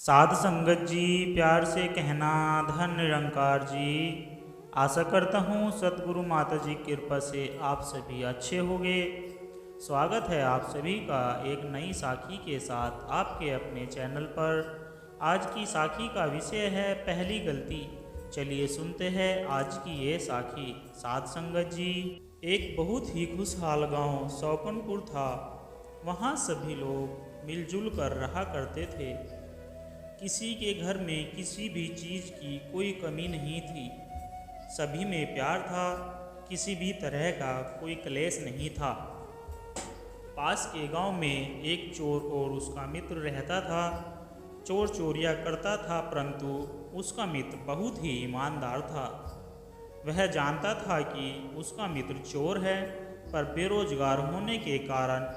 साध संगत जी, प्यार से कहना धन निरंकार जी। आशा करता हूँ सतगुरु माता जी की कृपा से आप सभी अच्छे होंगे। स्वागत है आप सभी का एक नई साखी के साथ आपके अपने चैनल पर। आज की साखी का विषय है पहली गलती। चलिए सुनते हैं आज की ये साखी। साध संगत जी, एक बहुत ही खुशहाल गांव सौपनपुर था। वहाँ सभी लोग मिलजुल कर रहा करते थे। किसी के घर में किसी भी चीज़ की कोई कमी नहीं थी। सभी में प्यार था, किसी भी तरह का कोई क्लेश नहीं था। पास के गांव में एक चोर और उसका मित्र रहता था। चोर चोरियां करता था, परंतु उसका मित्र बहुत ही ईमानदार था। वह जानता था कि उसका मित्र चोर है, पर बेरोजगार होने के कारण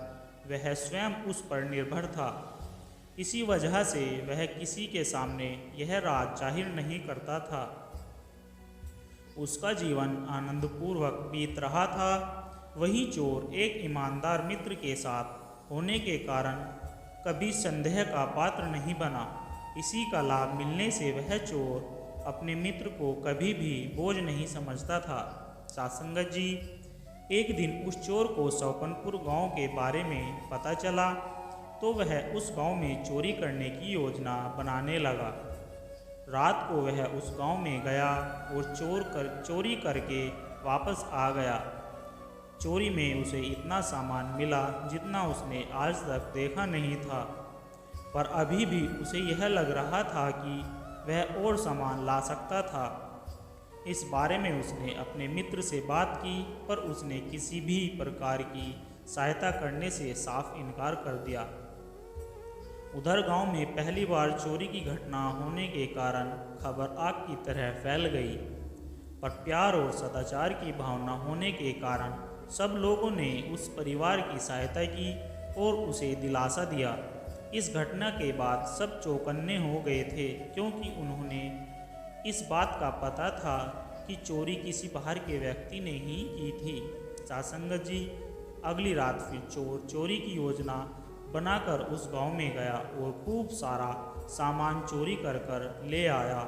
वह स्वयं उस पर निर्भर था। इसी वजह से वह किसी के सामने यह राज जाहिर नहीं करता था। उसका जीवन आनंदपूर्वक बीत रहा था। वही चोर एक ईमानदार मित्र के साथ होने के कारण कभी संदेह का पात्र नहीं बना। इसी का लाभ मिलने से वह चोर अपने मित्र को कभी भी बोझ नहीं समझता था। सासंगत जी, एक दिन उस चोर को सौपनपुर गांव के बारे में पता चला, तो वह उस गांव में चोरी करने की योजना बनाने लगा। रात को वह उस गांव में गया और चोरी करके वापस आ गया। चोरी में उसे इतना सामान मिला जितना उसने आज तक देखा नहीं था, पर अभी भी उसे यह लग रहा था कि वह और सामान ला सकता था। इस बारे में उसने अपने मित्र से बात की, पर उसने किसी भी प्रकार की सहायता करने से साफ इनकार कर दिया। उधर गांव में पहली बार चोरी की घटना होने के कारण खबर आग की तरह फैल गई, पर प्यार और सदाचार की भावना होने के कारण सब लोगों ने उस परिवार की सहायता की और उसे दिलासा दिया। इस घटना के बाद सब चौकन्ने हो गए थे, क्योंकि उन्होंने इस बात का पता था कि चोरी किसी बाहर के व्यक्ति ने ही की थी। सासंगत जी, अगली रात फिर चोर चोरी की योजना बनाकर उस गांव में गया और खूब सारा सामान चोरी कर कर ले आया।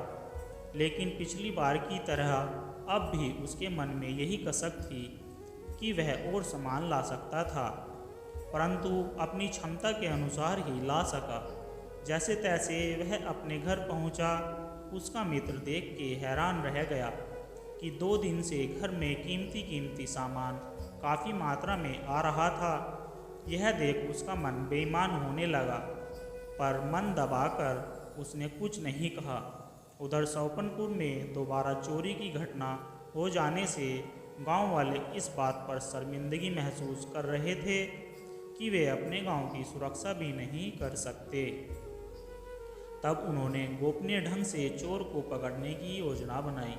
लेकिन पिछली बार की तरह अब भी उसके मन में यही कसक थी कि वह और सामान ला सकता था, परंतु अपनी क्षमता के अनुसार ही ला सका। जैसे तैसे वह अपने घर पहुंचा। उसका मित्र देख के हैरान रह गया कि 2 दिन से घर में कीमती सामान काफ़ी मात्रा में आ रहा था। यह देख उसका मन बेईमान होने लगा, पर मन दबाकर उसने कुछ नहीं कहा। उधर सौपनपुर में दोबारा चोरी की घटना हो जाने से गांव वाले इस बात पर शर्मिंदगी महसूस कर रहे थे कि वे अपने गांव की सुरक्षा भी नहीं कर सकते। तब उन्होंने गोपनीय ढंग से चोर को पकड़ने की योजना बनाई।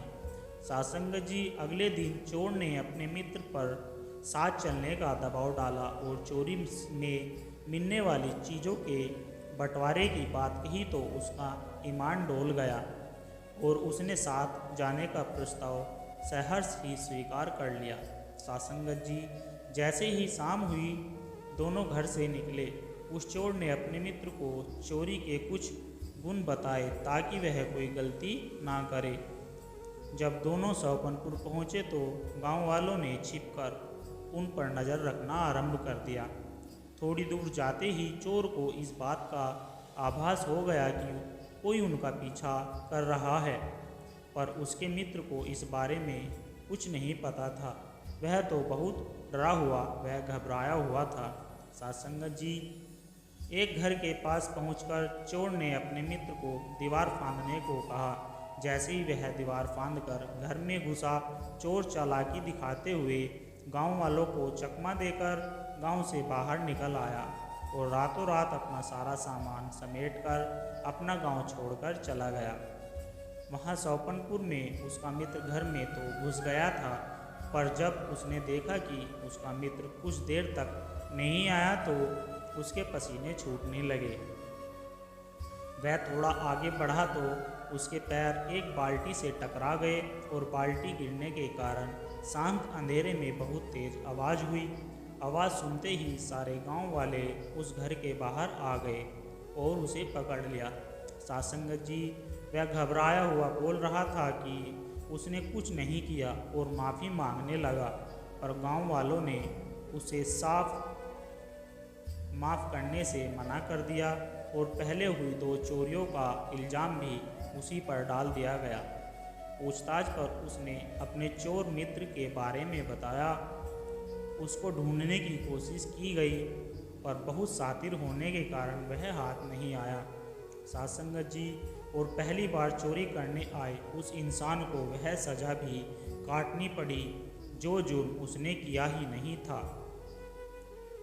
सासंगत जी, अगले दिन चोर ने अपने मित्र पर साथ चलने का दबाव डाला और चोरी में मिलने वाली चीज़ों के बंटवारे की बात कही, तो उसका ईमान डोल गया और उसने साथ जाने का प्रस्ताव सहर्ष ही स्वीकार कर लिया। सासंगत जी, जैसे ही शाम हुई, दोनों घर से निकले। उस चोर ने अपने मित्र को चोरी के कुछ गुण बताए ताकि वह कोई गलती ना करे। जब दोनों सौपनपुर पहुँचे तो गांव वालों ने छिपकर उन पर नज़र रखना आरंभ कर दिया। थोड़ी दूर जाते ही चोर को इस बात का आभास हो गया कि कोई उनका पीछा कर रहा है, पर उसके मित्र को इस बारे में कुछ नहीं पता था। वह तो बहुत डरा हुआ, वह घबराया हुआ था। सासंगत जी, एक घर के पास पहुंचकर चोर ने अपने मित्र को दीवार फांदने को कहा। जैसे ही वह दीवार फांदकर घर में घुसा, चोर चालाकी दिखाते हुए गांव वालों को चकमा देकर गांव से बाहर निकल आया और रातों रात अपना सारा सामान समेटकर अपना गांव छोड़कर चला गया। वहां सौपनपुर में उसका मित्र घर में तो घुस गया था, पर जब उसने देखा कि उसका मित्र कुछ देर तक नहीं आया तो उसके पसीने छूटने लगे। वह थोड़ा आगे बढ़ा तो उसके पैर एक बाल्टी से टकरा गए और बाल्टी गिरने के कारण शांत अंधेरे में बहुत तेज आवाज़ हुई। आवाज़ सुनते ही सारे गांव वाले उस घर के बाहर आ गए और उसे पकड़ लिया। सासंगत जी, वह घबराया हुआ बोल रहा था कि उसने कुछ नहीं किया और माफ़ी मांगने लगा, पर गांव वालों ने उसे साफ माफ़ करने से मना कर दिया और पहले हुई 2 चोरियों का इल्ज़ाम भी उसी पर डाल दिया गया। पूछताछ पर उसने अपने चोर मित्र के बारे में बताया। उसको ढूंढने की कोशिश की गई, पर बहुत शातिर होने के कारण वह हाथ नहीं आया। सासंगत जी, और पहली बार चोरी करने आए उस इंसान को वह सज़ा भी काटनी पड़ी जो जुर्म उसने किया ही नहीं था।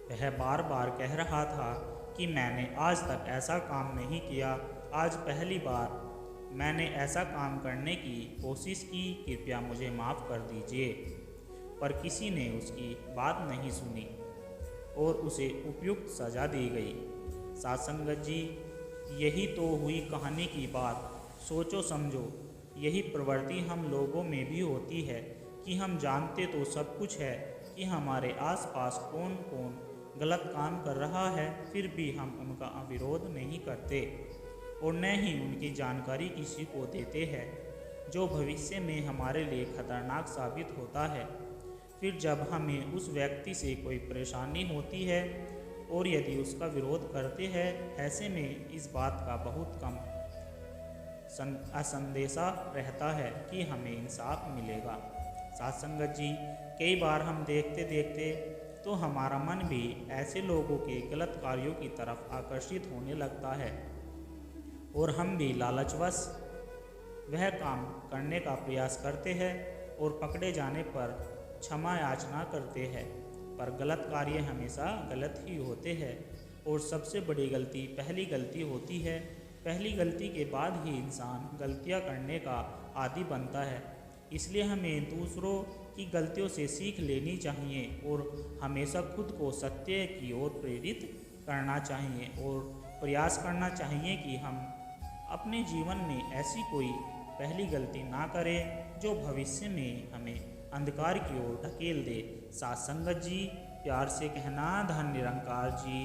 वह बार बार कह रहा था कि मैंने आज तक ऐसा काम नहीं किया, आज पहली बार मैंने ऐसा काम करने की कोशिश की, कृपया मुझे माफ़ कर दीजिए। पर किसी ने उसकी बात नहीं सुनी और उसे उपयुक्त सज़ा दी गई। सासंगत जी, यही तो हुई कहानी की बात। सोचो समझो, यही प्रवृत्ति हम लोगों में भी होती है कि हम जानते तो सब कुछ है कि हमारे आसपास कौन कौन गलत काम कर रहा है, फिर भी हम उनका विरोध नहीं करते और न ही उनकी जानकारी किसी को देते हैं, जो भविष्य में हमारे लिए खतरनाक साबित होता है। फिर जब हमें उस व्यक्ति से कोई परेशानी होती है और यदि उसका विरोध करते हैं, ऐसे में इस बात का बहुत कम असंदेशा रहता है कि हमें इंसाफ मिलेगा। सासंगत जी, कई बार हम देखते देखते तो हमारा मन भी ऐसे लोगों के गलत कार्यों की तरफ आकर्षित होने लगता है और हम भी लालचवश वह काम करने का प्रयास करते हैं और पकड़े जाने पर क्षमा याचना करते हैं। पर गलत कार्य हमेशा गलत ही होते हैं और सबसे बड़ी गलती पहली गलती होती है। पहली गलती के बाद ही इंसान गलतियां करने का आदी बनता है। इसलिए हमें दूसरों की गलतियों से सीख लेनी चाहिए और हमेशा खुद को सत्य की ओर प्रेरित करना चाहिए और प्रयास करना चाहिए कि हम अपने जीवन में ऐसी कोई पहली गलती ना करें जो भविष्य में हमें अंधकार की ओर ढकेल दे। सासंगत जी, प्यार से कहना, धन निरंकार जी।